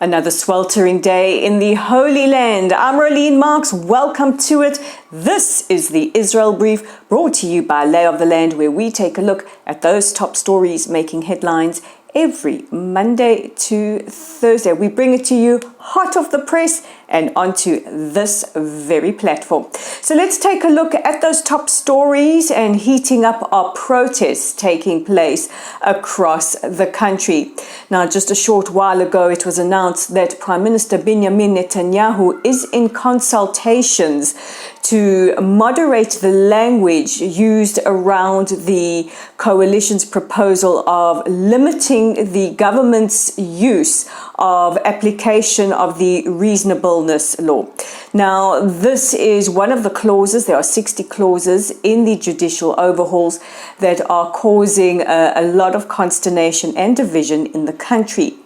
Another sweltering day in the Holy Land. I'm Rolene Marks. Welcome to it. This is the Israel Brief, brought to you by Lay of the Land, where we take a look at those top stories making headlines every Monday to Thursday. We bring it to you hot off the press and onto this very platform. So let's take a look at those top stories and heating up our protests taking place across the country. Now, just a short while ago, it was announced that Prime Minister Benjamin Netanyahu is in consultations to moderate the language used around the coalition's proposal of limiting the government's use of application of the reasonableness law. Now, this is one of the clauses. There are 60 clauses in the judicial overhauls that are causing a lot of consternation and division in the country.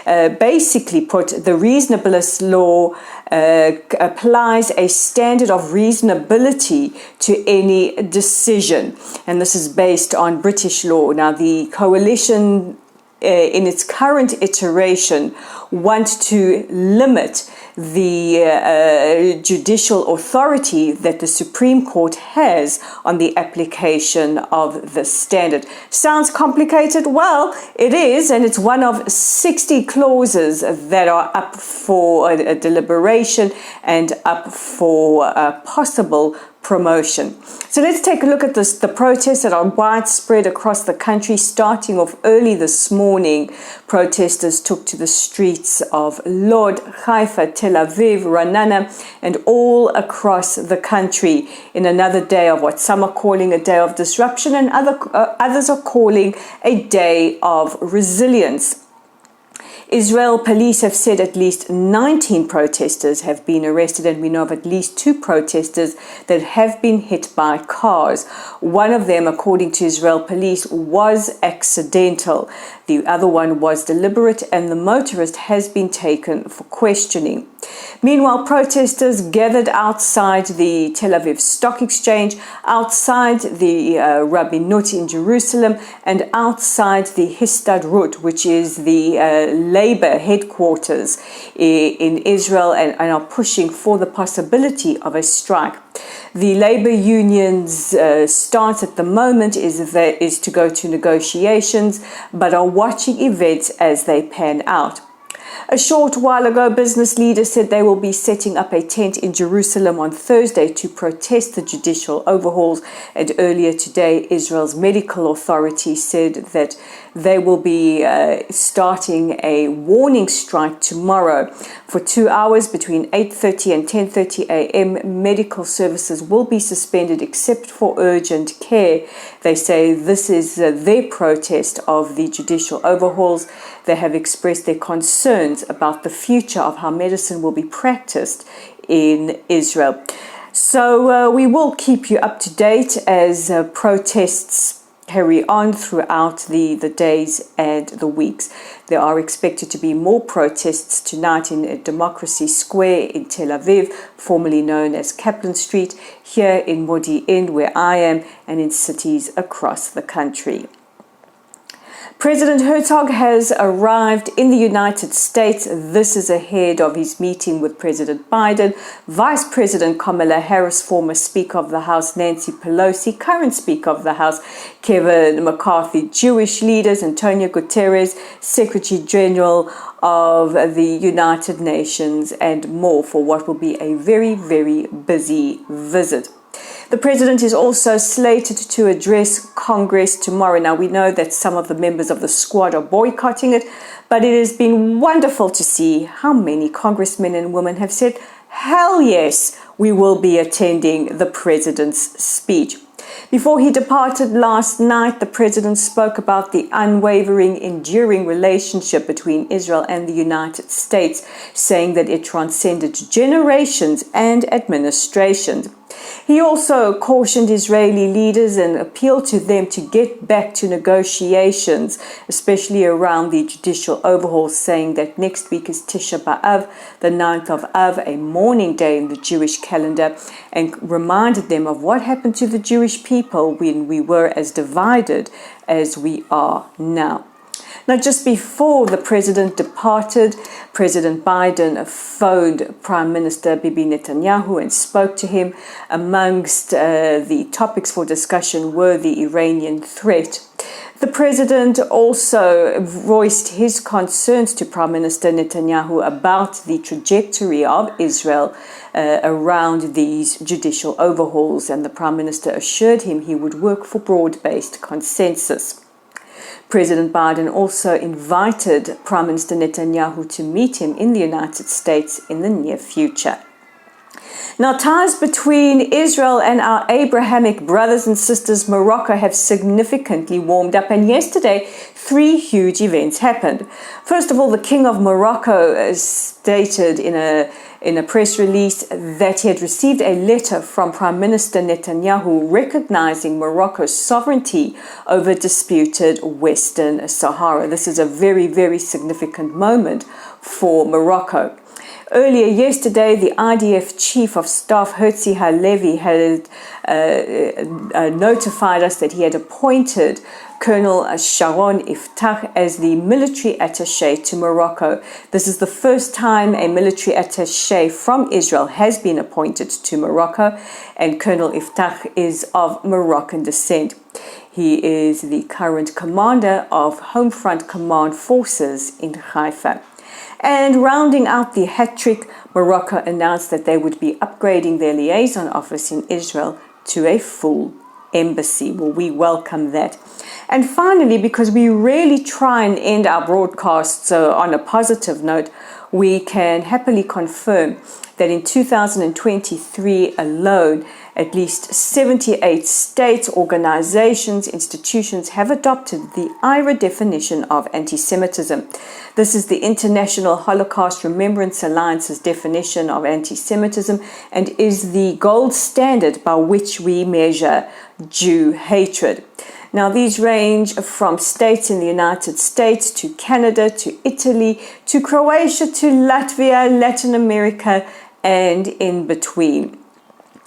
Basically put, the reasonableness law applies a standard of reasonability to any decision, and this is based on British law. Now, the coalition in its current iteration want to limit the judicial authority that the Supreme Court has on the application of the standard. Sounds complicated? Well, it is, and it's one of 60 clauses that are up for a deliberation and up for possible promotion. So let's take a look at this. The protests that are widespread across the country. Starting off early this morning, protesters took to the streets of Lod, Haifa, Tel Aviv, Ra'anana, and all across the country in another day of what some are calling a day of disruption and others are calling a day of resilience. Israel police have said at least 19 protesters have been arrested, and we know of at least 2 protesters that have been hit by cars. One of them, according to Israel police, was accidental. The other one was deliberate, and the motorist has been taken for questioning. Meanwhile, protesters gathered outside the Tel Aviv Stock Exchange, outside the Rabbinut in Jerusalem, and outside the Histadrut, which is the labor headquarters in Israel, and are pushing for the possibility of a strike. The labor union's stance at the moment is to go to negotiations, but are watching events as they pan out. A short while ago, business leaders said they will be setting up a tent in Jerusalem on Thursday to protest the judicial overhauls. And earlier today, Israel's medical authority said that they will be starting a warning strike tomorrow for 2 hours between 8:30 and 10:30 a.m. Medical services will be suspended except for urgent care. They say this is their protest of the judicial overhauls. They have expressed their concerns about the future of how medicine will be practiced in Israel. So we will keep you up to date as protests carry on throughout the days and the weeks. There are expected to be more protests tonight in Democracy Square in Tel Aviv, formerly known as Kaplan Street, here in Modi'in, where I am, and in cities across the country. President Herzog has arrived in the United States. This is ahead of his meeting with President Biden, Vice President Kamala Harris, former Speaker of the House Nancy Pelosi, current Speaker of the House Kevin McCarthy, Jewish leaders, Antonio Guterres, Secretary General of the United Nations, and more for what will be a very, very busy visit. The president is also slated to address Congress tomorrow. Now, we know that some of the members of the squad are boycotting it, but it has been wonderful to see how many congressmen and women have said, hell yes, we will be attending the president's speech. Before he departed last night, the president spoke about the unwavering, enduring relationship between Israel and the United States, saying that it transcended generations and administrations. He also cautioned Israeli leaders and appealed to them to get back to negotiations, especially around the judicial overhaul, saying that next week is Tisha B'Av, the 9th of Av, a mourning day in the Jewish calendar, and reminded them of what happened to the Jewish people when we were as divided as we are now. Now, just before the president departed, President Biden phoned Prime Minister Bibi Netanyahu and spoke to him. Amongst the topics for discussion were the Iranian threat. The president also voiced his concerns to Prime Minister Netanyahu about the trajectory of Israel around these judicial overhauls, and the Prime Minister assured him he would work for broad-based consensus. President Biden also invited Prime Minister Netanyahu to meet him in the United States in the near future. Now, ties between Israel and our Abrahamic brothers and sisters Morocco have significantly warmed up, and yesterday 3 huge events happened. First of all, the King of Morocco stated in a press release that he had received a letter from Prime Minister Netanyahu recognizing Morocco's sovereignty over disputed Western Sahara. This is a very, very significant moment for Morocco. Earlier yesterday, the IDF Chief of Staff Herzog had notified us that he had appointed Colonel Sharon Iftach as the military attaché to Morocco. This is the first time a military attaché from Israel has been appointed to Morocco, and Colonel Iftach is of Moroccan descent. He is the current commander of Homefront Command Forces in Haifa. And rounding out the hat-trick, Morocco announced that they would be upgrading their liaison office in Israel to a full embassy. Well, we welcome that. And finally, because we really try and end our broadcasts on a positive note, we can happily confirm that in 2023 alone, at least 78 states, organizations, institutions have adopted the IHRA definition of anti-Semitism. This is the International Holocaust Remembrance Alliance's definition of anti-Semitism and is the gold standard by which we measure Jew hatred. Now, these range from states in the United States to Canada to Italy to Croatia to Latvia, Latin America, and in between.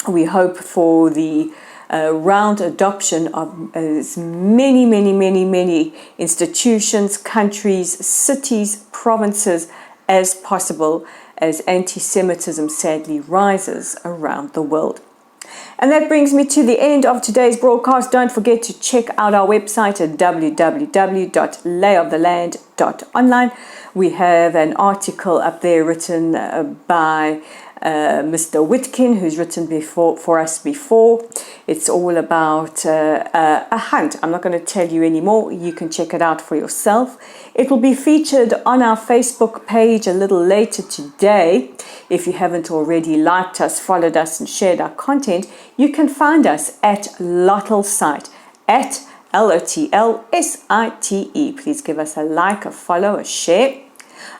We hope for the round adoption of as many institutions, countries, cities, provinces as possible as anti-Semitism sadly rises around the world. And that brings me to the end of today's broadcast. Don't forget to check out our website at www.layoftheland.online. We have an article up there written by Mr. Whitkin, who's written for us before. It's all about a hunt. I'm not going to tell you anymore. You can check it out for yourself. It will be featured on our Facebook page a little later today. If you haven't already liked us, followed us, and shared our content, you can find us at Lotlsite, at LOTLSITE. Please give us a like, a follow, a share.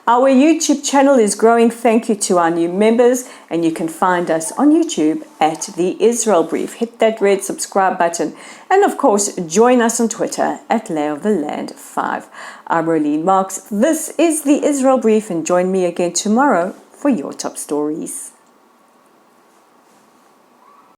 Our YouTube channel is growing. Thank you to our new members, and you can find us on YouTube at The Israel Brief. Hit that red subscribe button, and of course, join us on Twitter at Lay of the Land 5. I'm Rolene Marks. This is The Israel Brief, and join me again tomorrow for your top stories.